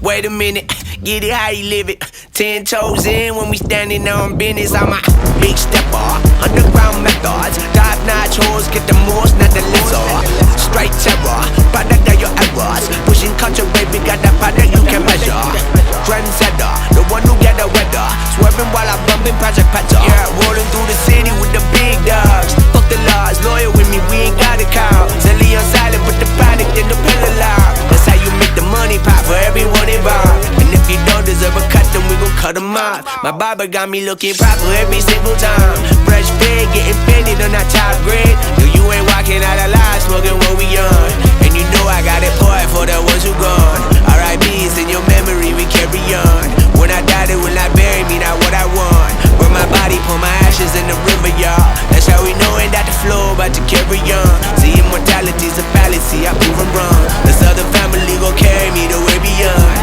Wait a minute, get it how you live it. 10 toes in when we standing on business. I'm a big stepper, underground methods. Top-notch hoes, get the most, not the lizard. Straight terror, product of your errors. Pushing culture, baby, got that product you can measure. Trendsetter, the one who get the weather. Swerving while I'm bumping Project Petter. Yeah, rolling through the city with the big dogs. Fuck the laws, loyal with me, we ain't got a cow. Zelly on silent, put the product in the pillar loud. That's how you make the money pop for everyone involved. And if you don't deserve a cut, then we gon' cut them off. My barber got me looking proper every single time. Fresh fade, getting painted on that top grade. No, you ain't walking out alive, smoking what we on. And you know I got it poured for the ones who gone. R.I.P.'s in your